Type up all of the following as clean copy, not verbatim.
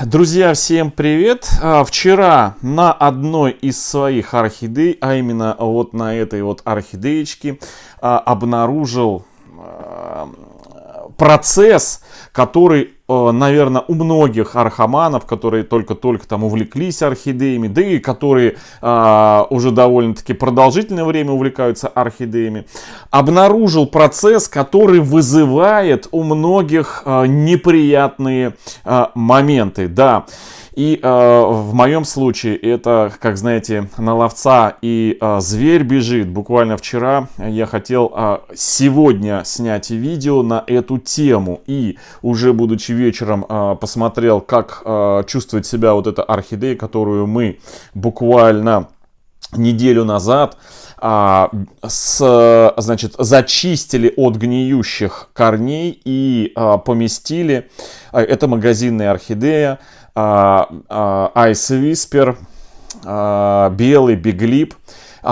Друзья, всем привет! Вчера на одной из своих орхидей, а именно вот на этой вот орхидеечке, обнаружил процесс, который, наверное, у многих архаманов, которые только-только там увлеклись орхидеями, да и которые уже довольно-таки продолжительное время увлекаются орхидеями, обнаружил процесс, который вызывает у многих неприятные моменты. Да. И в моем случае это, как знаете, на ловца и зверь бежит. Буквально вчера я хотел сегодня снять видео на эту тему. И уже будучи вечером посмотрел, как чувствует себя вот эта орхидея, которую мы буквально неделю назад зачистили от гниющих корней и поместили. Это магазинная орхидея. Ice Whisper, белый биглип,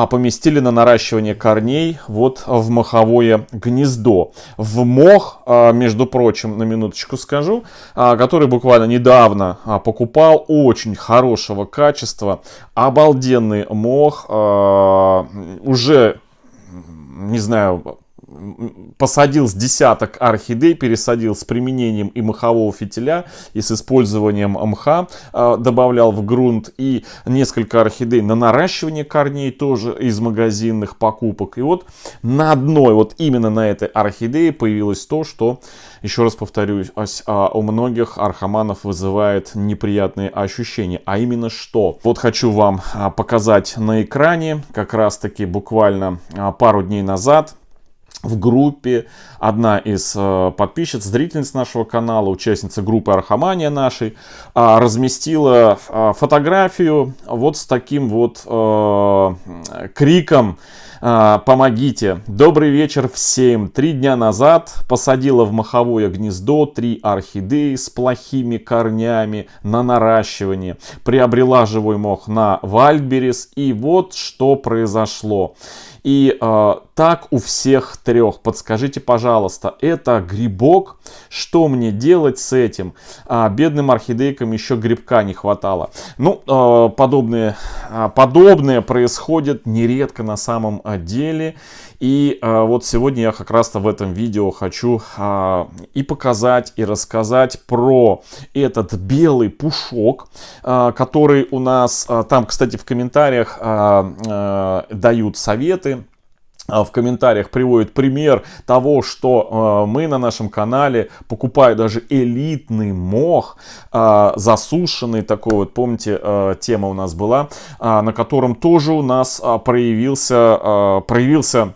поместили на наращивание корней вот в моховое гнездо. В мох, между прочим, на минуточку скажу, который буквально недавно покупал, очень хорошего качества, обалденный мох, уже, не знаю, посадил с десяток орхидей, пересадил с применением и мохового фитиля, и с использованием мха добавлял в грунт, и несколько орхидей на наращивание корней тоже из магазинных покупок. И вот на одной, вот именно на этой орхидее появилось то, что, еще раз повторюсь, у многих архаманов вызывает неприятные ощущения. А именно что? Вот хочу вам показать на экране, как раз таки буквально пару дней назад в группе одна из подписчиц, зрительниц нашего канала, участница группы Архамания нашей, разместила фотографию вот с таким вот криком: «Помогите! Добрый вечер всем! 3 дня назад посадила в моховое гнездо 3 орхидеи с плохими корнями на наращивание. Приобрела живой мох на Вальдберрис, и вот что произошло». И так у всех 3. Подскажите, пожалуйста, это грибок? Что мне делать с этим? Бедным орхидейкам еще грибка не хватало. Ну, подобное происходит нередко на самом деле. И вот сегодня я как раз-то в этом видео хочу и показать, и рассказать про этот белый пушок, который у нас, там, кстати, в комментариях дают советы. В комментариях приводит пример того, что мы на нашем канале, покупая даже элитный мох, засушенный такой вот, помните, тема у нас была, на котором тоже у нас проявился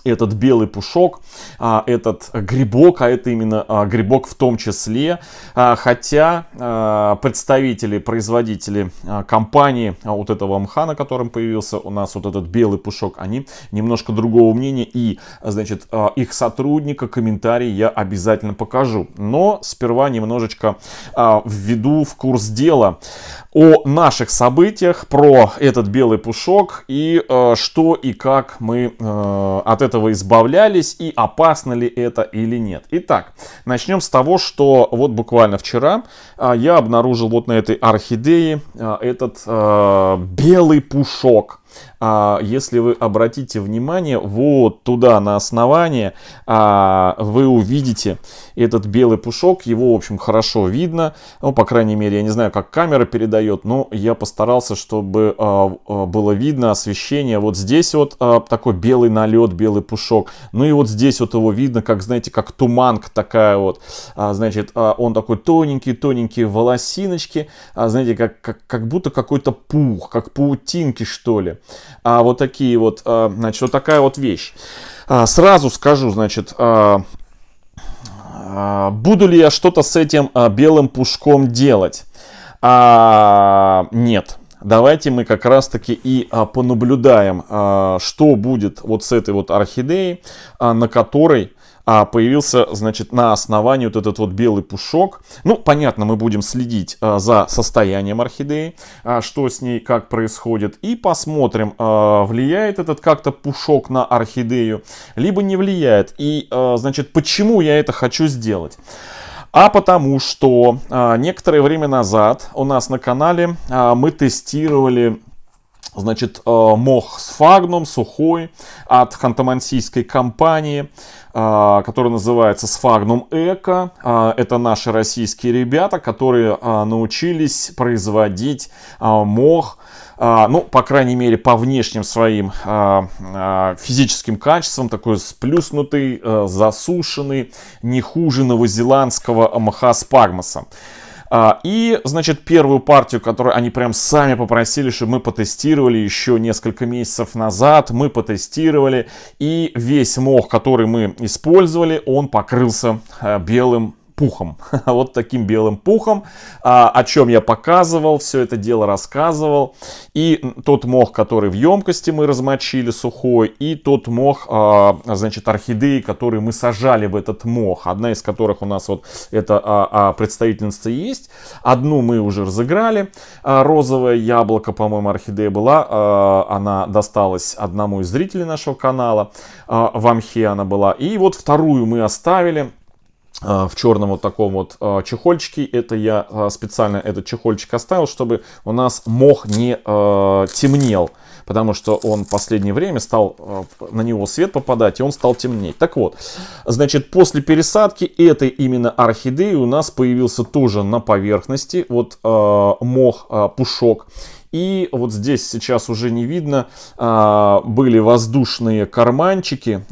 этот белый пушок, этот грибок, а это именно грибок в том числе. Хотя представители, производители компании вот этого мха, на котором появился у нас вот этот белый пушок, они немножко другого мнения. И, значит, их сотрудника, комментарий я обязательно покажу. Но сперва немножечко введу в курс дела о наших событиях, про этот белый пушок и что и как мы от этого избавлялись, и опасно ли это или нет. Итак, начнем с того, что вот буквально вчера я обнаружил вот на этой орхидее этот белый пушок. Если вы обратите внимание, вот туда на основание вы увидите этот белый пушок. Его, в общем, хорошо видно. Ну, по крайней мере, я не знаю, как камера передает, но я постарался, чтобы было видно освещение. Вот здесь вот такой белый налет, белый пушок. Ну и вот здесь вот его видно, как, знаете, как туманка такая вот. Значит, он такой тоненькие волосиночки. Знаете, как будто какой-то пух, как паутинки, что ли. Вот такие вот, значит, вот такая вот вещь. Сразу скажу, значит, буду ли я что-то с этим белым пушком делать? Нет. Давайте мы как раз таки и понаблюдаем, что будет вот с этой вот орхидеей, на которой появился, значит, на основании вот этот вот белый пушок. Ну, понятно, мы будем следить за состоянием орхидеи, что с ней, как происходит, и посмотрим, влияет этот как-то пушок на орхидею, либо не влияет. И, значит, почему я это хочу сделать. А потому что некоторое время назад у нас на канале мы тестировали, значит, мох сфагнум сухой от ханты-мансийской компании, который называется Sfagnum Eco. Это наши российские ребята, которые научились производить мох, ну, по крайней мере, по внешним своим физическим качествам, такой сплюснутый, засушенный, не хуже новозеландского мха спагмоса. И, значит, первую партию, которую они прям сами попросили, чтобы мы потестировали еще несколько месяцев назад, мы потестировали, и весь мох, который мы использовали, он покрылся белым пухом. Вот таким белым пухом, о чем я показывал, все это дело рассказывал. И тот мох, который в емкости мы размочили сухой, и тот мох, значит, орхидеи, который мы сажали в этот мох. Одна из которых у нас вот эта представительница есть. Одну мы уже разыграли. Розовое яблоко, по-моему, орхидея была. Она досталась одному из зрителей нашего канала. В мхе она была. И вот вторую мы оставили в черном вот таком вот чехольчике. Это я специально этот чехольчик оставил, чтобы у нас мох не темнел, потому что он в последнее время стал на него свет попадать, и он стал темнеть. Так вот, значит, после пересадки этой именно орхидеи у нас появился тоже на поверхности вот мох, пушок. И вот здесь сейчас уже не видно, были воздушные карманчики,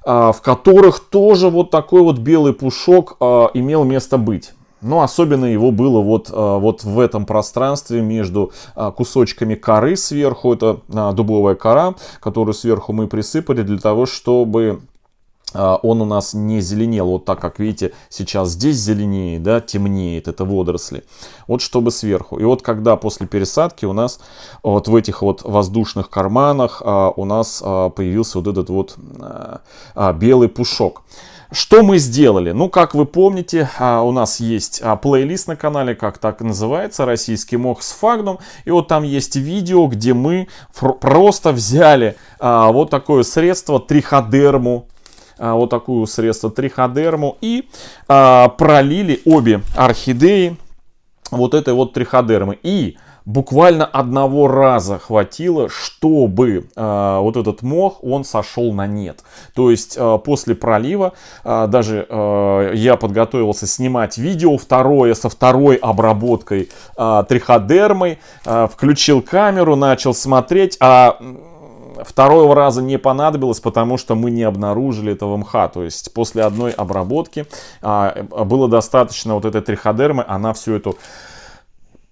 в которых тоже вот такой вот белый пушок имел место быть. Но особенно его было вот в этом пространстве между кусочками коры сверху. Это дубовая кора, которую сверху мы присыпали для того, чтобы он у нас не зеленел. Вот так, как видите, сейчас здесь зеленеет, да, темнеет, это водоросли. Вот чтобы сверху. И вот когда после пересадки у нас вот в этих вот воздушных карманах у нас появился вот этот вот белый пушок. Что мы сделали? Ну, как вы помните, у нас есть плейлист на канале, как так и называется, российский мох Sfagnum. И вот там есть видео, где мы просто взяли вот такое средство триходерму, вот такую средство триходерму, и пролили обе орхидеи вот этой вот триходермы. И буквально одного раза хватило, чтобы вот этот мох, он сошел на нет. То есть после пролива даже я подготовился снимать видео второе со второй обработкой триходермой, включил камеру, начал смотреть, второго раза не понадобилось, потому что мы не обнаружили этого мха. То есть после одной обработки было достаточно вот этой триходермы, она всю эту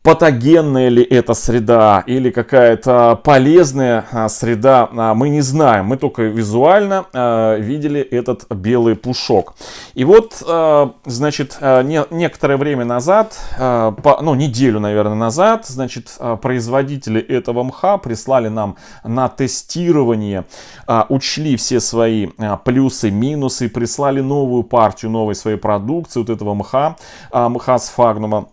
патогенная ли эта среда или какая-то полезная среда, мы не знаем. Мы только визуально видели этот белый пушок. И вот, значит, некоторое время назад, ну, неделю, наверное, назад, значит, производители этого мха прислали нам на тестирование, учли все свои плюсы, минусы, прислали новую партию новой своей продукции, вот этого мха Sfagnum,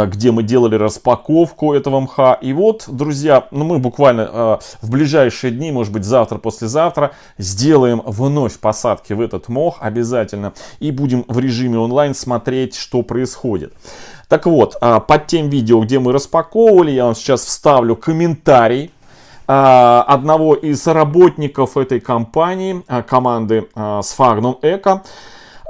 где мы делали распаковку этого мха. И вот, друзья, ну мы буквально в ближайшие дни, может быть завтра, послезавтра, сделаем вновь посадки в этот мох обязательно. И будем в режиме онлайн смотреть, что происходит. Так вот, под тем видео, где мы распаковывали, я вам сейчас вставлю комментарий одного из работников этой компании, команды Sfagnum Eco,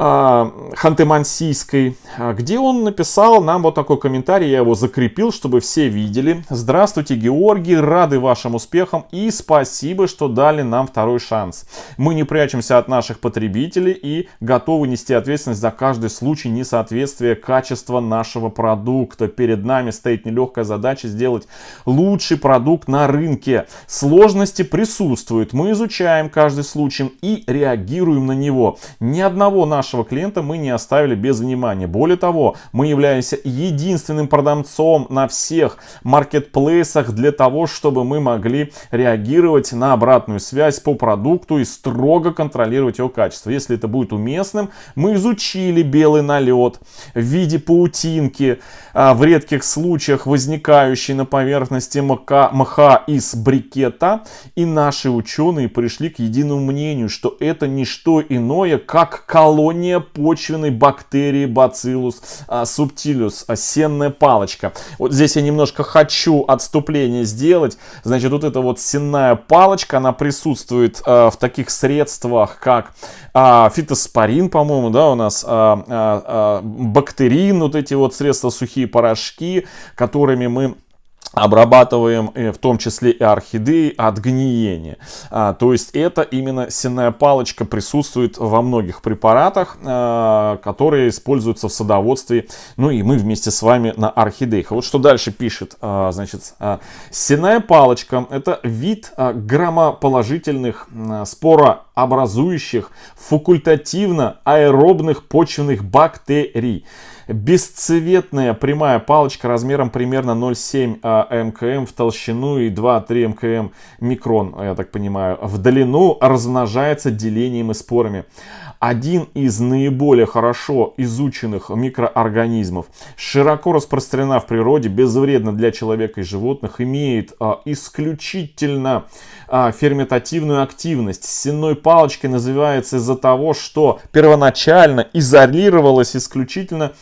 ханты-мансийской, где он написал нам вот такой комментарий, я его закрепил, чтобы все видели. Здравствуйте, Георгий, рады вашим успехам и спасибо, что дали нам второй шанс. Мы не прячемся от наших потребителей и готовы нести ответственность за каждый случай несоответствия качества нашего продукта. Перед нами стоит нелегкая задача сделать лучший продукт на рынке. Сложности присутствуют, мы изучаем каждый случай и реагируем на него. Ни одного нашего клиента мы не оставили без внимания. Более того, мы являемся единственным продавцом на всех маркетплейсах для того, чтобы мы могли реагировать на обратную связь по продукту и строго контролировать его качество. Если это будет уместным, мы изучили белый налет в виде паутинки, в редких случаях возникающий на поверхности мха из брикета, и наши ученые пришли к единому мнению, что это не что иное, как колония колония почвенной бактерии Bacillus subtilis, сенная палочка. Вот здесь я немножко хочу отступление сделать. Значит, вот эта вот сенная палочка, она присутствует в таких средствах, как фитоспорин, по-моему, да, у нас бактерин, вот эти вот средства, сухие порошки, которыми мы обрабатываем в том числе и орхидеи от гниения. То есть это именно сенная палочка присутствует во многих препаратах, которые используются в садоводстве, ну и мы вместе с вами на орхидеях. Вот что дальше пишет. Значит, сенная палочка — это вид грамоположительных спорообразующих факультативно аэробных почвенных бактерий. Бесцветная прямая палочка размером примерно 0,7 мкм в толщину и 2-3 мкм микрон, я так понимаю, в длину, размножается делением и спорами. Один из наиболее хорошо изученных микроорганизмов, широко распространена в природе, безвредна для человека и животных, имеет исключительно ферментативную активность. Сенной палочкой называется из-за того, что первоначально изолировалась исключительно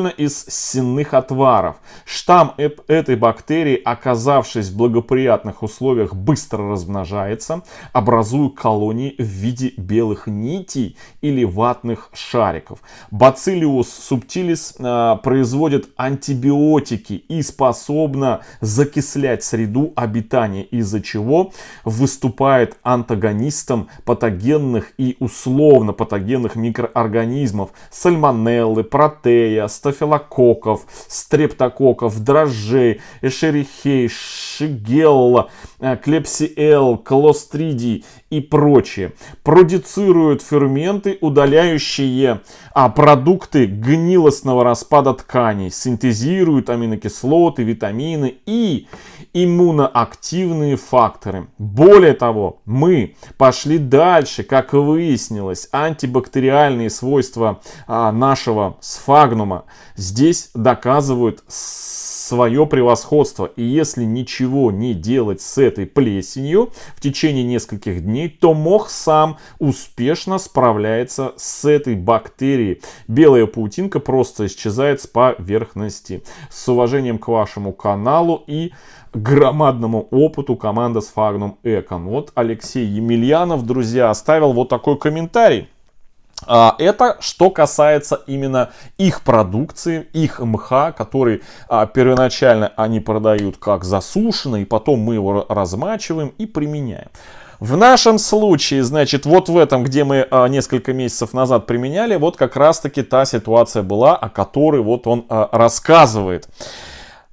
из сенных отваров. Штамм этой бактерии, оказавшись в благоприятных условиях, быстро размножается, образуя колонии в виде белых нитей или ватных шариков. Bacillus subtilis производит антибиотики и способна закислять среду обитания, из-за чего выступает антагонистом патогенных и условно патогенных микроорганизмов, сальмонеллы, протея, стафилококков, стрептококков, дрожжей, эшерихей, шигелла, клепсиэл, колостридий и прочее. Продуцируют ферменты, удаляющие продукты гнилостного распада тканей, синтезируют аминокислоты, витамины и иммуноактивные факторы. Более того, мы пошли дальше. Как выяснилось, антибактериальные свойства нашего сфагнума здесь доказывают свое превосходство. И если ничего не делать с этой плесенью в течение нескольких дней, то мох сам успешно справляется с этой бактерией. Белая паутинка просто исчезает с поверхности. С уважением к вашему каналу и громадному опыту команда Sphagnum Econ. Вот Алексей Емельянов, друзья, оставил вот такой комментарий. Это что касается именно их продукции, их мха, который первоначально они продают как засушенный, и потом мы его размачиваем и применяем. В нашем случае, значит, вот в этом, где мы несколько месяцев назад применяли, вот как раз таки та ситуация была, о которой вот он рассказывает.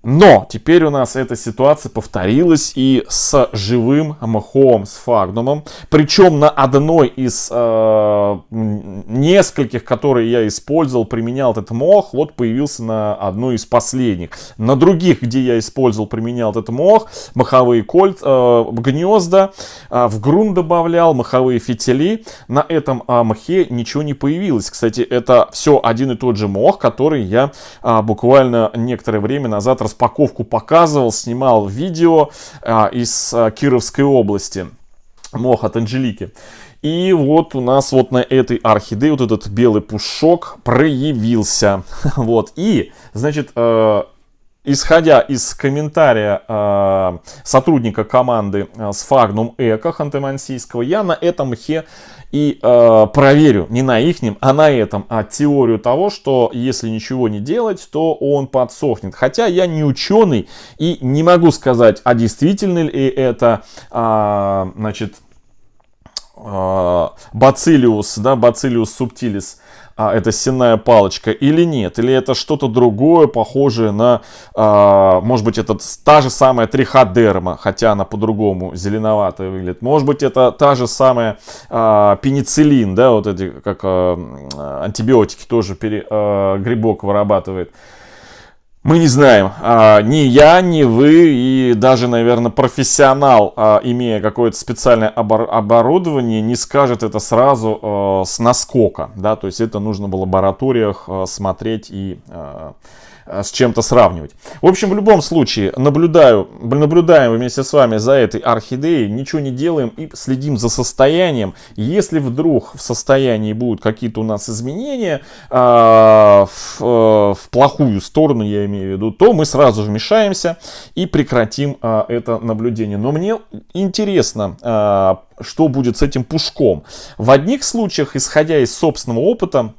Но теперь у нас эта ситуация повторилась и с живым мхом, с фагнумом. Причем на одной из нескольких, которые я использовал, применял этот мох, вот появился на одной из последних. На других, где я использовал, применял этот мох, моховые гнезда, в грунт добавлял, моховые фитили. На этом мхе ничего не появилось. Кстати, это все один и тот же мох, который я буквально некоторое время назад распаковку показывал, снимал видео из Кировской области. Мох от Анжелики. И вот у нас вот на этой орхидее вот этот белый пушок проявился. Вот. И, значит, исходя из комментария сотрудника команды Sphagnum Econ ханты-мансийского, я на этом мхе и проверю, не на ихнем, а на этом, теорию того, что если ничего не делать, то он подсохнет. Хотя я не ученый и не могу сказать, а действительно ли это, значит, Bacillus, да, Bacillus subtilis, это сенная палочка или нет, или это что-то другое, похожее на, может быть, это та же самая триходерма, хотя она по-другому зеленоватая выглядит, может быть, это та же самая пенициллин, да, вот эти, как антибиотики тоже грибок вырабатывает. Мы не знаем, ни я, ни вы, и даже, наверное, профессионал, имея какое-то специальное оборудование, не скажет это сразу с наскока, да, то есть это нужно в лабораториях смотреть и с чем-то сравнивать. В общем, в любом случае, наблюдаем вместе с вами за этой орхидеей, ничего не делаем и следим за состоянием. Если вдруг в состоянии будут какие-то у нас изменения в плохую сторону, я имею в виду, то мы сразу вмешаемся и прекратим это наблюдение. Но мне интересно, что будет с этим пушком. В одних случаях, исходя из собственного опыта,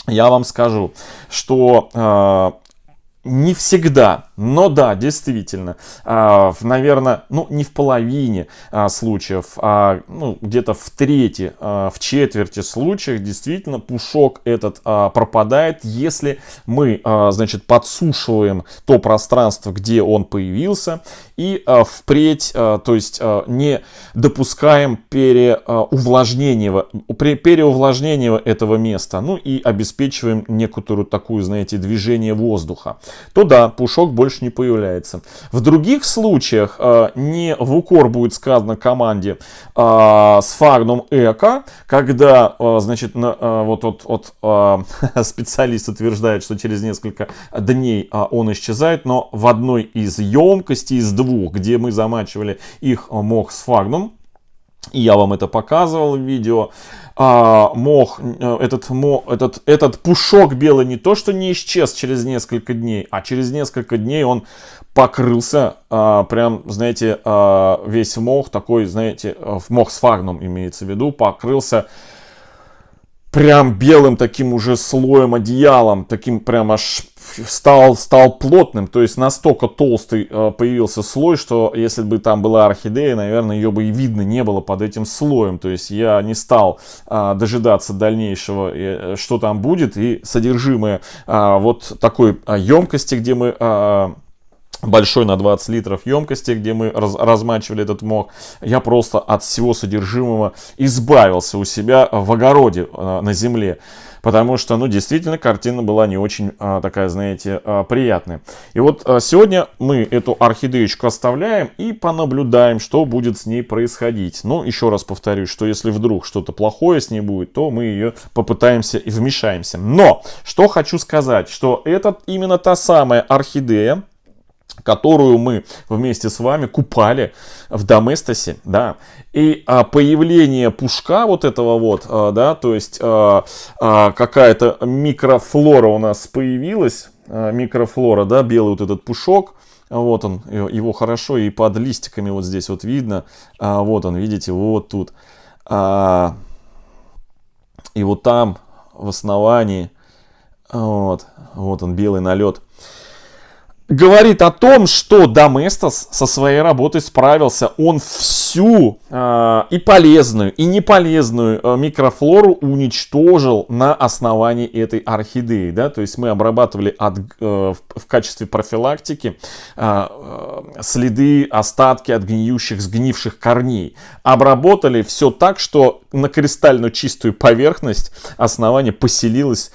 я вам скажу, что не всегда, но да, действительно, наверное, ну не в половине случаев, а где-то в трети, в четверти случаев действительно пушок этот пропадает, если мы, значит, подсушиваем то пространство, где он появился, и впредь, то есть не допускаем переувлажнения этого места, ну и обеспечиваем некоторую такую, знаете, движение воздуха, то да, пушок больше не появляется. В других случаях не в укор будет сказано команде Sphagnum eco, когда, значит, специалист утверждает, что через несколько дней он исчезает, но в одной из емкостей, из двух, где мы замачивали их мох Sphagnum, и я вам это показывал в видео, этот пушок белый не то что не исчез через несколько дней, а через несколько дней он покрылся, прям, знаете, весь мох такой, знаете, мох Sphagnum имеется в виду, покрылся прям белым таким уже слоем, одеялом, таким прям аж стал плотным, то есть настолько толстый появился слой, что если бы там была орхидея, наверное, ее бы и видно не было под этим слоем. То есть я не стал дожидаться дальнейшего, что там будет, и содержимое вот такой емкости, где мы большой на 20 литров емкости, где мы размачивали этот мох, я просто от всего содержимого избавился у себя в огороде на земле. Потому что, ну, действительно, картина была не очень такая, знаете, приятная. И вот сегодня мы эту орхидеечку оставляем и понаблюдаем, что будет с ней происходить. Ну, еще раз повторюсь, что если вдруг что-то плохое с ней будет, то мы ее попытаемся и вмешаемся. Но, что хочу сказать, что это именно та самая орхидея, которую мы вместе с вами купали в Доместосе, да, и появление пушка вот этого вот, да, то есть какая-то микрофлора у нас появилась, микрофлора, да, белый вот этот пушок, вот он, его хорошо и под листиками вот здесь вот видно, вот он, видите, вот тут, и вот там в основании, вот он, белый налет. Говорит о том, что Доместос со своей работой справился. Он всю и полезную, и неполезную микрофлору уничтожил на основании этой орхидеи. Да? То есть мы обрабатывали в качестве профилактики следы, остатки от сгнивших корней. Обработали все так, что на кристально чистую поверхность основания поселился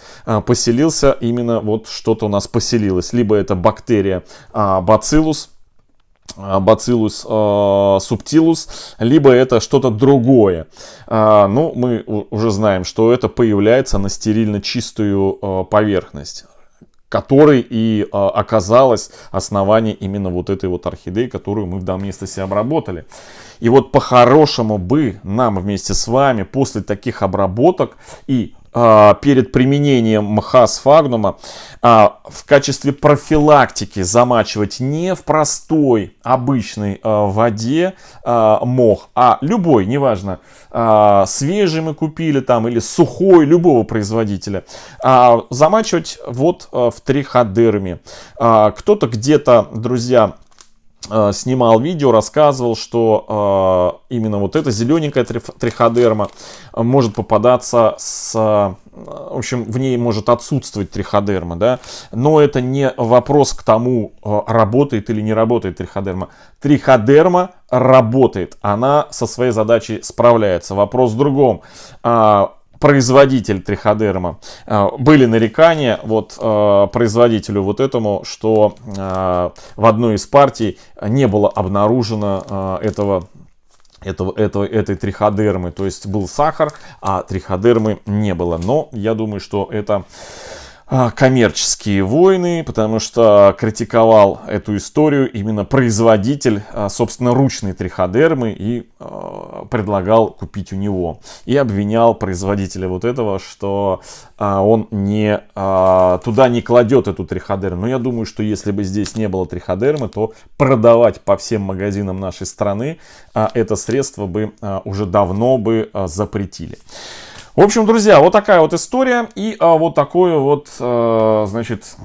именно вот что-то у нас поселилось. Либо это бактерия Bacillus subtilus, либо это что-то другое. Ну, мы уже знаем, что это появляется на стерильно чистую поверхность, которой и оказалось основание именно вот этой вот орхидеи, которую мы в Доместосе обработали. И вот по-хорошему бы нам вместе с вами после таких обработок и перед применением мха Sphagnum в качестве профилактики замачивать не в простой обычной воде мох, а любой, неважно, свежий мы купили там или сухой, любого производителя, замачивать вот в триходерме. Кто-то где-то, друзья, снимал видео, рассказывал, что именно вот эта зелененькая триходерма может попадаться в общем, в ней может отсутствовать триходерма, да, но это не вопрос к тому, работает или не работает триходерма. Триходерма работает, она со своей задачей справляется. Вопрос в другом. Производитель триходерма. Были нарекания вот производителю вот этому, что в одной из партий не было обнаружено этой триходермы. То есть был сахар, а триходермы не было. Но я думаю, что это коммерческие войны, потому что критиковал эту историю именно производитель собственноручной триходермы и предлагал купить у него. И обвинял производителя вот этого, что он туда не кладет эту триходерму. Но я думаю, что если бы здесь не было триходермы, то продавать по всем магазинам нашей страны это средство бы уже давно бы запретили. В общем, друзья, вот такая вот история и вот такое вот, значит,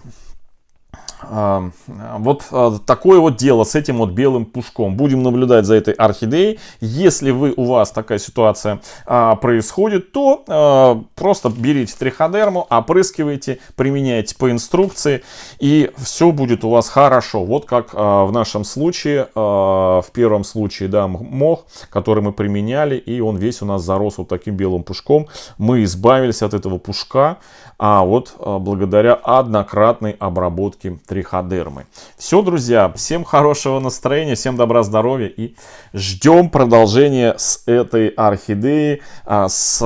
вот такое вот дело с этим вот белым пушком. Будем наблюдать за этой орхидеей. Если у вас такая ситуация происходит, то просто берите триходерму, опрыскивайте, применяйте по инструкции, и все будет у вас хорошо. Вот как в нашем случае, в первом случае, да, мох, который мы применяли, и он весь у нас зарос вот таким белым пушком. Мы избавились от этого пушка, вот благодаря однократной обработке триходермы. Все, друзья, всем хорошего настроения, всем добра, здоровья и ждем продолжения с этой орхидеей, с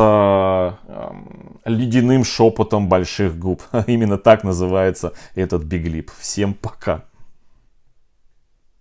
ледяным шепотом больших губ. Именно так называется этот биглип. Всем пока.